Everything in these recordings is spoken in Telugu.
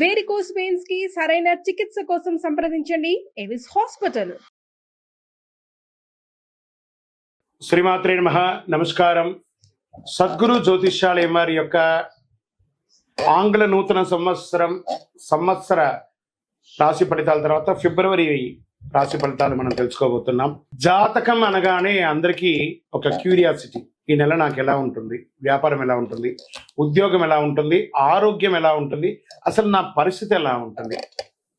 వేరికోస్ వెయిన్స్ కి సరైన చికిత్స కోసం సంప్రదించండి ఎవిస్ హాస్పిటల్. శ్రీమాత్రే నమః. నమస్కారం. సద్గురు జ్యోతిష్యాలయం వారి యొక్క ఆంగ్ల నూతన సంవత్సర రాశి ఫలితాల తర్వాత ఫిబ్రవరి రాశి ఫలితాలు మనం తెలుసుకోబోతున్నాం. జాతకం అనగానే అందరికీ ఒక క్యూరియాసిటీ, ఈ నెల నాకు ఎలా ఉంటుంది, వ్యాపారం ఎలా ఉంటుంది, ఉద్యోగం ఎలా ఉంటుంది, ఆరోగ్యం ఎలా ఉంటుంది, అసలు నా పరిస్థితి ఎలా ఉంటుంది,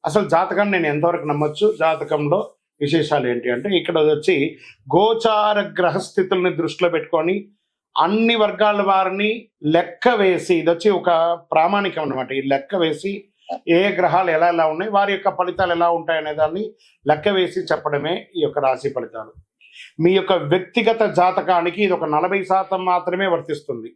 అసలు జాతకాన్ని నేను ఎంతవరకు నమ్మొచ్చు, జాతకంలో విశేషాలు ఏంటి అంటే ఇక్కడ వచ్చి గోచార గ్రహస్థితుల్ని దృష్టిలో పెట్టుకొని అన్ని వర్గాల వారిని లెక్క వేసి, ఇది వచ్చి ఒక ప్రామాణికం అనమాట. ఈ లెక్క వేసి ఏ గ్రహాలు ఎలా ఎలా ఉన్నాయి, వారి యొక్క ఫలితాలు ఎలా ఉంటాయి అనే దాన్ని లెక్క వేసి చెప్పడమే ఈ యొక్క రాశి ఫలితాలు. మీ యొక్క వ్యక్తిగత జాతకానికి ఇది ఒక 40% మాత్రమే వర్తిస్తుంది.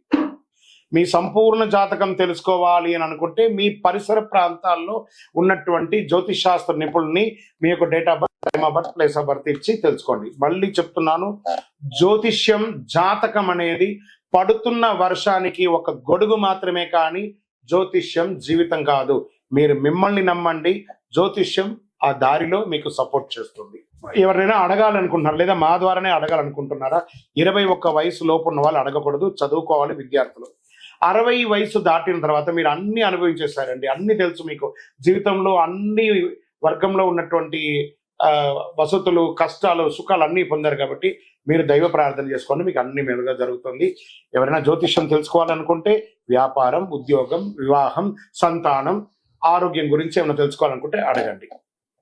మీ సంపూర్ణ జాతకం తెలుసుకోవాలి అని అనుకుంటే మీ పరిసర ప్రాంతాల్లో ఉన్నటువంటి జ్యోతిష్ శాస్త్ర నిపుణుల్ని మీ యొక్క date of birth, time of birth, place of birth ఇచ్చి తెలుసుకోండి. మళ్ళీ చెప్తున్నాను, జ్యోతిష్యం జాతకం అనేది పడుతున్న వర్షానికి ఒక గొడుగు మాత్రమే, కానీ జ్యోతిష్యం జీవితం కాదు. మీరు మిమ్మల్ని నమ్మండి, జ్యోతిష్యం ఆ దారిలో మీకు సపోర్ట్ చేస్తుంది. ఎవరైనా అడగాలనుకుంటున్నారు లేదా మా ద్వారానే అడగాలనుకుంటున్నారా? 21 వయసు లోపు ఉన్న వాళ్ళు అడగకూడదు, చదువుకోవాలి విద్యార్థులు. 60 వయసు దాటిన తర్వాత మీరు అన్ని అనుభవించేస్తారండి, అన్ని తెలుసు మీకు. జీవితంలో అన్ని వర్గంలో ఉన్నటువంటి వసతులు, కష్టాలు, సుఖాలు అన్నీ పొందారు కాబట్టి మీరు దైవ ప్రార్థన చేసుకోండి, మీకు అన్ని మేలుగా జరుగుతుంది. ఎవరైనా జ్యోతిష్యం తెలుసుకోవాలనుకుంటే వ్యాపారం, ఉద్యోగం, వివాహం, సంతానం, ఆరోగ్యం గురించి ఏమైనా తెలుసుకోవాలనుకుంటే అడగండి.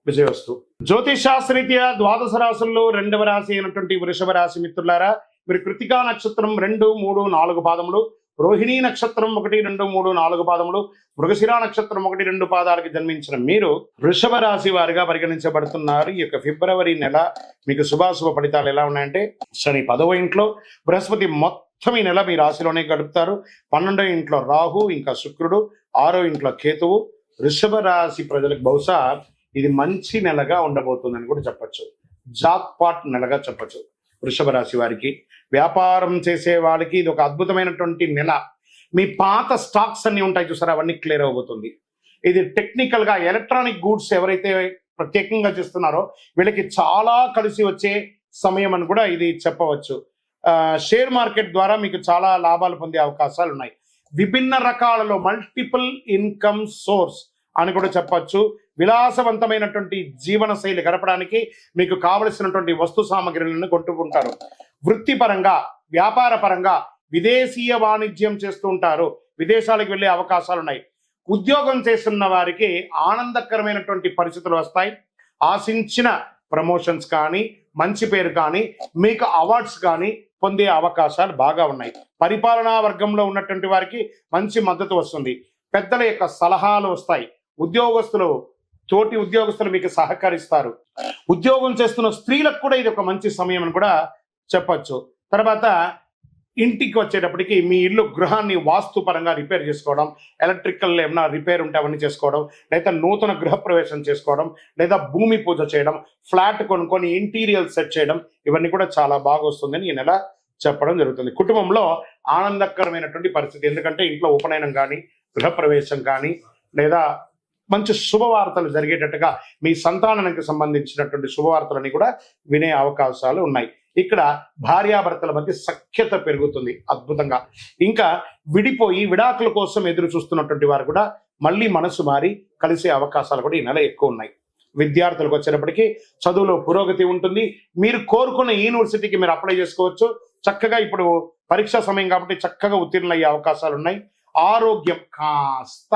విజయవస్తు. జ్యోతిష్ శాస్త్రరీత్యా ద్వాదశ రాశుల్లో 2వ రాశి అయినటువంటి వృషభ రాశి మిత్రులారా, మీరు కృతికా నక్షత్రం 2, 3, 4 పాదములు, రోహిణీ నక్షత్రం 1, 2, 3, 4 పాదములు, మృగశిర నక్షత్రం 1, 2 పాదాలకి జన్మించిన మీరు వృషభ రాశి వారిగా పరిగణించబడుతున్నారు. ఈ యొక్క ఫిబ్రవరి నెల మీకు శుభాశుభ ఫలితాలు ఎలా ఉన్నాయంటే, శని 10వ ఇంట్లో, బృహస్పతి మొత్తం ఈ నెల మీ రాశిలోనే గడుపుతారు. 12వ ఇంట్లో రాహు, ఇంకా శుక్రుడు, 6వ ఇంట్లో కేతువు. వృషభ రాశి ప్రజలకు బహుశా ఇది మంచి నెలగా ఉండబోతుందని కూడా చెప్పచ్చు. జాక్పాట్ నెలగా చెప్పచ్చు. వృషభ రాశి వారికి, వ్యాపారం చేసే వాళ్ళకి ఇది ఒక అద్భుతమైనటువంటి నెల. మీ పాత స్టాక్స్ అన్ని ఉంటాయి చూసారా, అవన్నీ క్లియర్ అవబోతుంది. ఇది టెక్నికల్ గా ఎలక్ట్రానిక్ గూడ్స్ ఎవరైతే ప్రత్యేకంగా చేస్తున్నారో వీళ్ళకి చాలా కలిసి వచ్చే సమయం అని కూడా ఇది చెప్పవచ్చు. షేర్ మార్కెట్ ద్వారా మీకు చాలా లాభాలు పొందే అవకాశాలు ఉన్నాయి. విభిన్న రకాలలో మల్టిపుల్ ఇన్కమ్ సోర్స్ అని కూడా చెప్పచ్చు. విలాసవంతమైనటువంటి జీవన శైలి గడపడానికి మీకు కావలసినటువంటి వస్తు సామగ్రిలను కొంటుకుంటారు. వృత్తిపరంగా, వ్యాపార పరంగా విదేశీయ వాణిజ్యం చేస్తూ ఉంటారు, విదేశాలకు వెళ్ళే అవకాశాలు ఉన్నాయి. ఉద్యోగం చేస్తున్న వారికి ఆనందకరమైనటువంటి పరిస్థితులు వస్తాయి. ఆశించిన ప్రమోషన్స్ కానీ, మంచి పేరు కానీ, మీకు అవార్డ్స్ కానీ పొందే అవకాశాలు బాగా ఉన్నాయి. పరిపాలనా వర్గంలో ఉన్నటువంటి వారికి మంచి మద్దతు వస్తుంది. పెద్దల యొక్క సలహాలు వస్తాయి. తోటి ఉద్యోగస్తులు మీకు సహకరిస్తారు. ఉద్యోగం చేస్తున్న స్త్రీలకు కూడా ఇది ఒక మంచి సమయం అని కూడా చెప్పచ్చు. తర్వాత ఇంటికి వచ్చేటప్పటికి మీ ఇల్లు, గృహాన్ని వాస్తుపరంగా రిపేర్ చేసుకోవడం, ఎలక్ట్రికల్ ఏమైనా రిపేర్ ఉంటే అవన్నీ చేసుకోవడం, లేదా నూతన గృహప్రవేశం చేసుకోవడం, లేదా భూమి పూజ చేయడం, ఫ్లాట్ కొనుక్కొని ఇంటీరియర్ సెట్ చేయడం, ఇవన్నీ కూడా చాలా బాగా వస్తుందని ఈ నెల చెప్పడం జరుగుతుంది. కుటుంబంలో ఆనందకరమైనటువంటి పరిస్థితి, ఎందుకంటే ఇంట్లో ఉపనయనం కానీ, గృహప్రవేశం కానీ, లేదా మంచి శుభవార్తలు జరిగేటట్టుగా మీ సంతానానికి సంబంధించినటువంటి శుభవార్తలని కూడా వినే అవకాశాలు ఉన్నాయి. ఇక్కడ భార్యాభర్తల మధ్య సఖ్యత పెరుగుతుంది అద్భుతంగా. ఇంకా విడిపోయి విడాకుల కోసం ఎదురు చూస్తున్నటువంటి వారు కూడా మళ్ళీ మనసు మారి కలిసే అవకాశాలు కూడా ఈ నెల ఎక్కువ ఉన్నాయి. విద్యార్థులకు వచ్చేటప్పటికి చదువులో పురోగతి ఉంటుంది. మీరు కోరుకున్న యూనివర్సిటీకి మీరు అప్లై చేసుకోవచ్చు. చక్కగా ఇప్పుడు పరీక్షా సమయం కాబట్టి చక్కగా ఉత్తీర్ణులయ్యే అవకాశాలు ఉన్నాయి. ఆరోగ్యం కాస్త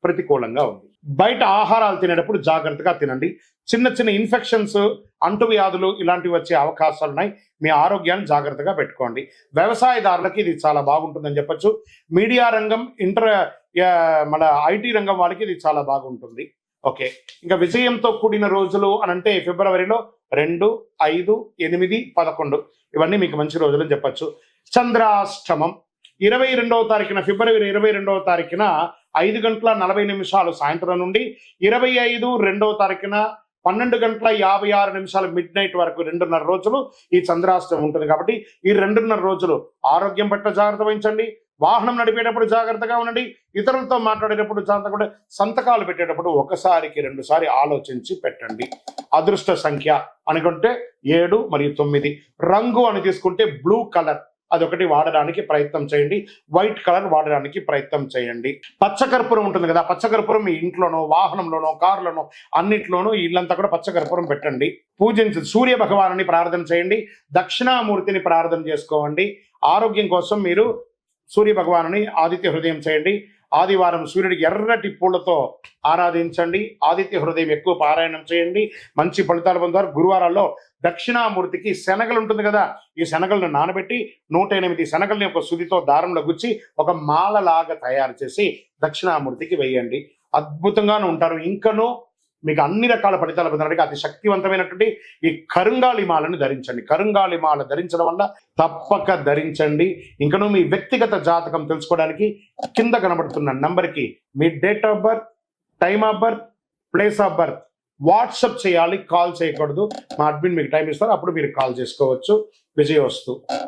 ప్రతికూలంగా ఉంది. బయట ఆహారాలు తినేటప్పుడు జాగ్రత్తగా తినండి. చిన్న చిన్న ఇన్ఫెక్షన్స్, అంటువ్యాధులు ఇలాంటివి వచ్చే అవకాశాలు ఉన్నాయి. మీ ఆరోగ్యాన్ని జాగ్రత్తగా పెట్టుకోండి. వ్యవసాయదారులకి ఇది చాలా బాగుంటుందని చెప్పచ్చు. మీడియా రంగం, మన ఐటీ రంగం వాళ్ళకి ఇది చాలా బాగుంటుంది. ఓకే, ఇంకా విజయంతో కూడిన రోజులు అనంటే ఫిబ్రవరిలో 2, 5, 8, 11 ఇవన్నీ మీకు మంచి రోజులు అని చెప్పచ్చు. చంద్రాష్టమం 22వ తారీఖున, ఫిబ్రవరి 22వ తారీఖున 5:40 సాయంత్రం నుండి 25 2వ తారీఖున 12:56 మిడ్ నైట్ వరకు 2.5 రోజులు ఈ చంద్రాష్టమం ఉంటుంది. కాబట్టి ఈ 2.5 రోజులు ఆరోగ్యం పట్ల జాగ్రత్త వహించండి, వాహనం నడిపేటప్పుడు జాగ్రత్తగా ఉండండి. ఇతరులతో మాట్లాడేటప్పుడు జాగ్రత్తగా, సంతకాలు పెట్టేటప్పుడు ఒకసారికి 2 సారి ఆలోచించి పెట్టండి. అదృష్ట సంఖ్య అనుకుంటే 7 మరియు 9. రంగు అని తీసుకుంటే బ్లూ కలర్, అదొకటి వాడడానికి ప్రయత్నం చేయండి. వైట్ కలర్ వాడడానికి ప్రయత్నం చేయండి. పచ్చకర్పూరం ఉంటుంది కదా, పచ్చకర్పూరం మీ ఇంట్లోనో, వాహనంలోనో, కారులోనో అన్నిట్లోనూ ఇల్లంతా కూడా పచ్చకర్పూరం పెట్టండి. పూజించండి. సూర్య భగవానుని ప్రార్థన చేయండి. దక్షిణామూర్తిని ప్రార్థన చేసుకోండి. ఆరోగ్యం కోసం మీరు సూర్య భగవానుని ఆదిత్య హృదయం చేయండి. ఆదివారం సూర్యుడికి ఎర్రటి పూలతో ఆరాధించండి. ఆదిత్య హృదయం ఎక్కువ పారాయణం చేయండి. మంచి ఫలితాలు పొందుతారు. గురువారాల్లో దక్షిణామూర్తికి శనగలు ఉంటుంది కదా, ఈ శనగలను నానబెట్టి 108 శనగల్ని ఒక సుదితో దారంలో గుచ్చి ఒక మాలలాగా తయారు చేసి దక్షిణామూర్తికి వేయండి. అద్భుతంగానే ఉంటారు. ఇంకనూ మీకు అన్ని రకాల ఫలితాలు పొందడానికి అతి శక్తివంతమైనటువంటి ఈ కరుంగాలి మాలను ధరించండి. కరుంగాలి మాల ధరించడం వల్ల తప్పక ధరించండి. ఇంకనూ మీ వ్యక్తిగత జాతకం తెలుసుకోవడానికి కింద కనబడుతున్న నంబర్కి మీ date of birth, time of birth, place of birth WhatsApp చేయాలి, కాల్ చేయకూడదు. మా అడ్మిన్ మీకు టైం ఇస్తారు, అప్పుడు మీరు కాల్ చేసుకోవచ్చు. విజయోస్తు.